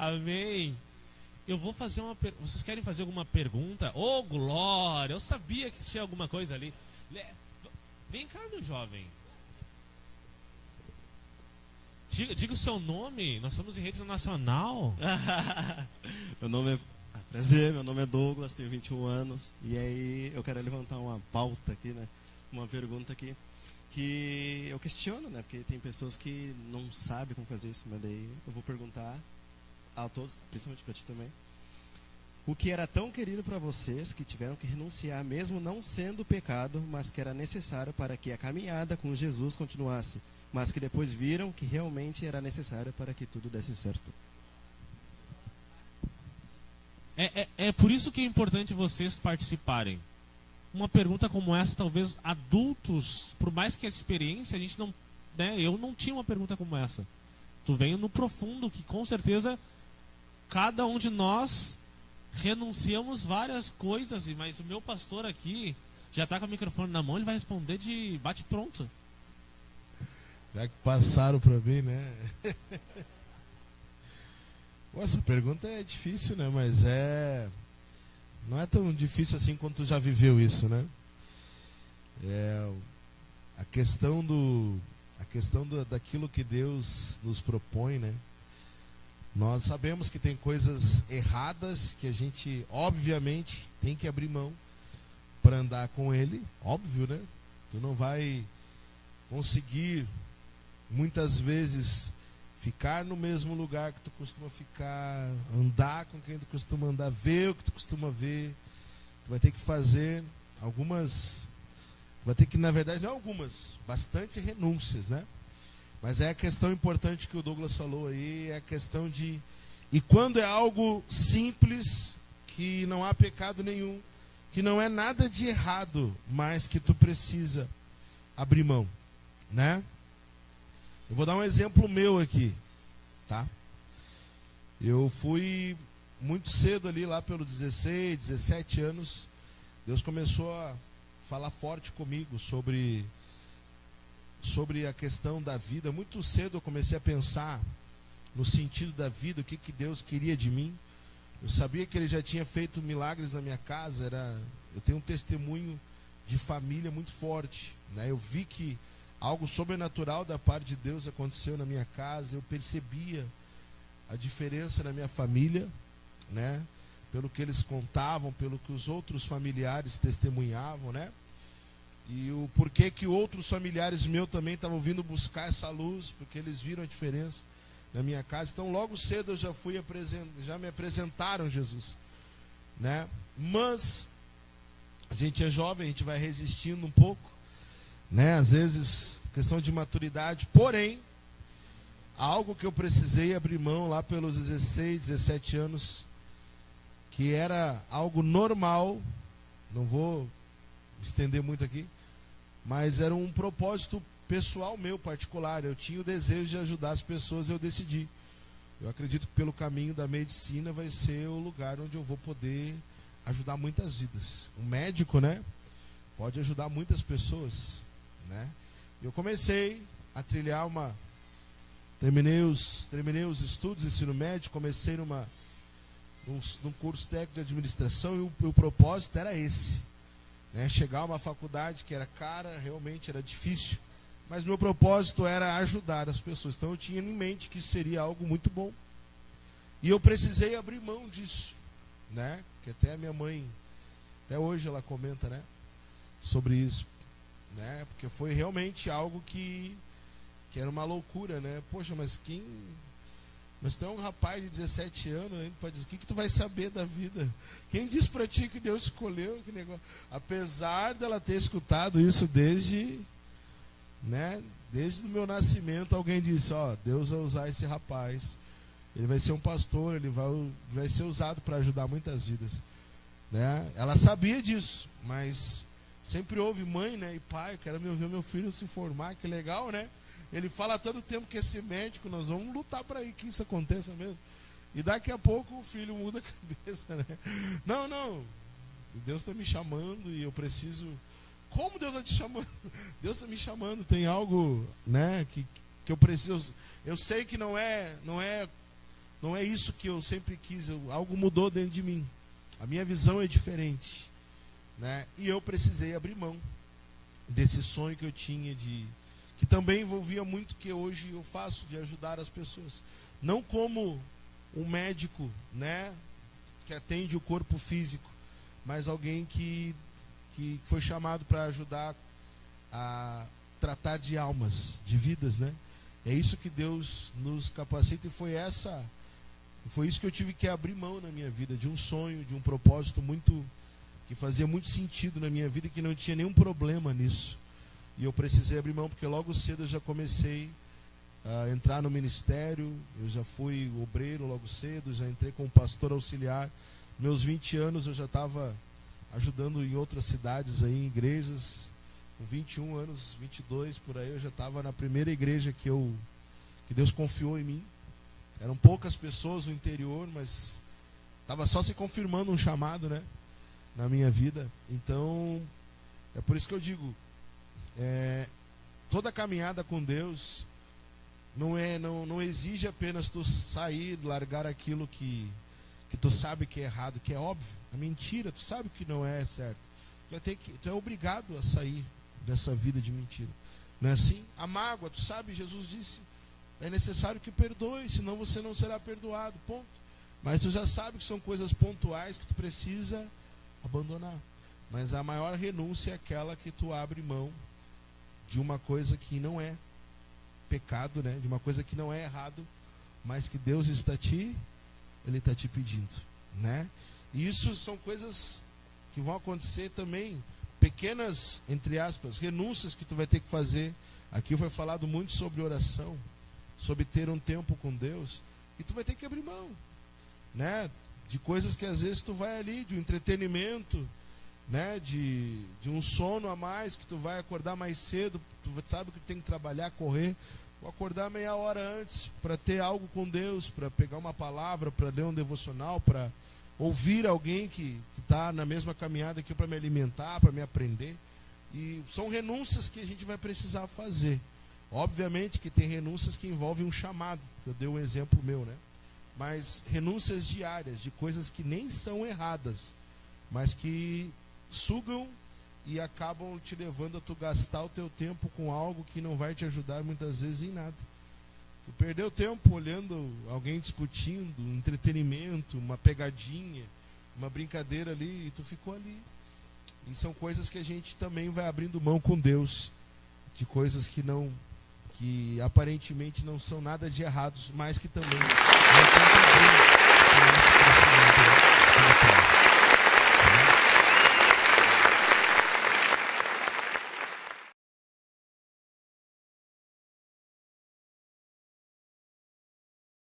Amém. Eu vou fazer uma pergunta. Vocês querem fazer alguma pergunta? Ô, glória! Eu sabia que tinha alguma coisa ali. Vem cá, meu jovem. Diga o seu nome. Nós estamos em rede nacional. Meu nome é... Prazer, meu nome é Douglas, tenho 21 anos. E aí eu quero levantar uma pauta aqui, né? Uma pergunta aqui. Que eu questiono, né? Porque tem pessoas que não sabem como fazer isso. Mas daí eu vou perguntar a todos, principalmente para ti também. O que era tão querido para vocês que tiveram que renunciar, mesmo não sendo pecado, mas que era necessário para que a caminhada com Jesus continuasse, mas que depois viram que realmente era necessário para que tudo desse certo? É por isso que é importante vocês participarem. Uma pergunta como essa, talvez adultos, por mais que a experiência, a gente não, né, eu não tinha uma pergunta como essa. Tu veio no profundo, que com certeza cada um de nós renunciamos várias coisas, mas o meu pastor aqui já está com o microfone na mão, ele vai responder de bate-pronto. Já que passaram para mim, né? Essa pergunta é difícil, né? Mas não é tão difícil assim quando tu já viveu isso, né? A questão daquilo que Deus nos propõe, né? Nós sabemos que tem coisas erradas que a gente, obviamente, tem que abrir mão para andar com Ele. Óbvio, né? Tu não vai conseguir, muitas vezes, ficar no mesmo lugar que tu costuma ficar, andar com quem tu costuma andar, ver o que tu costuma ver. Tu vai ter que fazer algumas... Tu vai ter que, na verdade, não algumas, bastante renúncias, né? Mas é a questão importante que o Douglas falou aí, é a questão de... E quando é algo simples, que não há pecado nenhum, que não é nada de errado, mas que tu precisa abrir mão, né? Eu vou dar um exemplo meu aqui, tá? Eu fui muito cedo ali, lá pelos 16, 17 anos, Deus começou a falar forte comigo sobre a questão da vida. Muito cedo eu comecei a pensar no sentido da vida, o que Deus queria de mim. Eu sabia que Ele já tinha feito milagres na minha casa. Eu tenho um testemunho de família muito forte, né? Eu vi que algo sobrenatural da parte de Deus aconteceu na minha casa. Eu percebia a diferença na minha família, né? Pelo que eles contavam, pelo que os outros familiares testemunhavam, né? E o porquê que outros familiares meus também estavam vindo buscar essa luz, porque eles viram a diferença na minha casa. Então logo cedo eu já me apresentaram Jesus, né? Mas a gente é jovem, a gente vai resistindo um pouco, né? Às vezes questão de maturidade. Porém, algo que eu precisei abrir mão lá pelos 16, 17 anos, que era algo normal, não vou estender muito aqui, mas era um propósito pessoal meu, particular. Eu tinha o desejo de ajudar as pessoas, eu decidi. Eu acredito que pelo caminho da medicina vai ser o lugar onde eu vou poder ajudar muitas vidas. Um médico, né, pode ajudar muitas pessoas, né? Eu comecei a trilhar terminei os estudos de ensino médio, comecei num curso técnico de administração, e o propósito era esse, né? Chegar a uma faculdade que era cara, realmente era difícil, mas meu propósito era ajudar as pessoas. Então eu tinha em mente que seria algo muito bom, e eu precisei abrir mão disso, né? Que até a minha mãe, até hoje ela comenta, né, sobre isso, né? Porque foi realmente algo que era uma loucura, né? Poxa, mas tu é um rapaz de 17 anos, hein? Pode dizer, o que tu vai saber da vida? Quem disse pra ti que Deus escolheu? Que negócio? Apesar dela ter escutado isso desde o meu nascimento, alguém disse, ó, Deus vai usar esse rapaz, ele vai ser um pastor, ele vai ser usado para ajudar muitas vidas, né? Ela sabia disso, mas sempre houve mãe, né, e pai, quero ver meu filho se formar, que legal, né? Ele fala todo tempo que esse médico, nós vamos lutar para que isso aconteça mesmo. E daqui a pouco o filho muda a cabeça, né? Não, Deus está me chamando e eu preciso... Como Deus está te chamando? Deus está me chamando, tem algo, né, que eu preciso... Eu sei que não é não é isso que eu sempre quis. Algo mudou dentro de mim. A minha visão é diferente, né? E eu precisei abrir mão desse sonho que eu tinha que também envolvia muito que hoje eu faço, de ajudar as pessoas. Não como um médico, né, que atende o corpo físico, mas alguém que foi chamado para ajudar a tratar de almas, de vidas, né? É isso que Deus nos capacita, e foi isso que eu tive que abrir mão na minha vida, de um sonho, de um propósito que fazia muito sentido na minha vida, que não tinha nenhum problema nisso. E eu precisei abrir mão, porque logo cedo eu já comecei a entrar no ministério, eu já fui obreiro logo cedo, já entrei como pastor auxiliar. Meus 20 anos eu já estava ajudando em outras cidades, aí, em igrejas. Com 21 anos, 22 por aí, eu já estava na primeira igreja que Deus confiou em mim. Eram poucas pessoas no interior, mas estava só se confirmando um chamado, né, na minha vida. Então, é por isso que eu digo, toda caminhada com Deus não exige apenas tu sair, largar aquilo que tu sabe que é errado, que é óbvio, a mentira, tu sabe que não é certo. Tu é obrigado a sair dessa vida de mentira. Não é assim? A mágoa, tu sabe, Jesus disse, é necessário que perdoe, senão você não será perdoado, ponto. Mas tu já sabe que são coisas pontuais que tu precisa abandonar. Mas a maior renúncia é aquela que tu abre mão de uma coisa que não é pecado, né? De uma coisa que não é errado, mas que Deus Ele está te pedindo, né? E isso são coisas que vão acontecer também, pequenas, entre aspas, renúncias que tu vai ter que fazer. Aqui foi falado muito sobre oração, sobre ter um tempo com Deus, e tu vai ter que abrir mão, né? De coisas que às vezes tu vai ali, de um entretenimento, né? De um sono a mais, que tu vai acordar mais cedo, tu sabe que tu tem que trabalhar, correr, vou acordar meia hora antes para ter algo com Deus, para pegar uma palavra, para ler um devocional, para ouvir alguém que está na mesma caminhada que eu, para me alimentar, para me aprender. E são renúncias que a gente vai precisar fazer. Obviamente que tem renúncias que envolvem um chamado, eu dei um exemplo meu, né? Mas renúncias diárias, de coisas que nem são erradas, mas que sugam e acabam te levando a tu gastar o teu tempo com algo que não vai te ajudar muitas vezes em nada. Tu perdeu tempo olhando alguém discutindo, um entretenimento, uma pegadinha, uma brincadeira ali, e tu ficou ali. E são coisas que a gente também vai abrindo mão com Deus, de coisas que aparentemente não são nada de errados, mas que também não tem problema.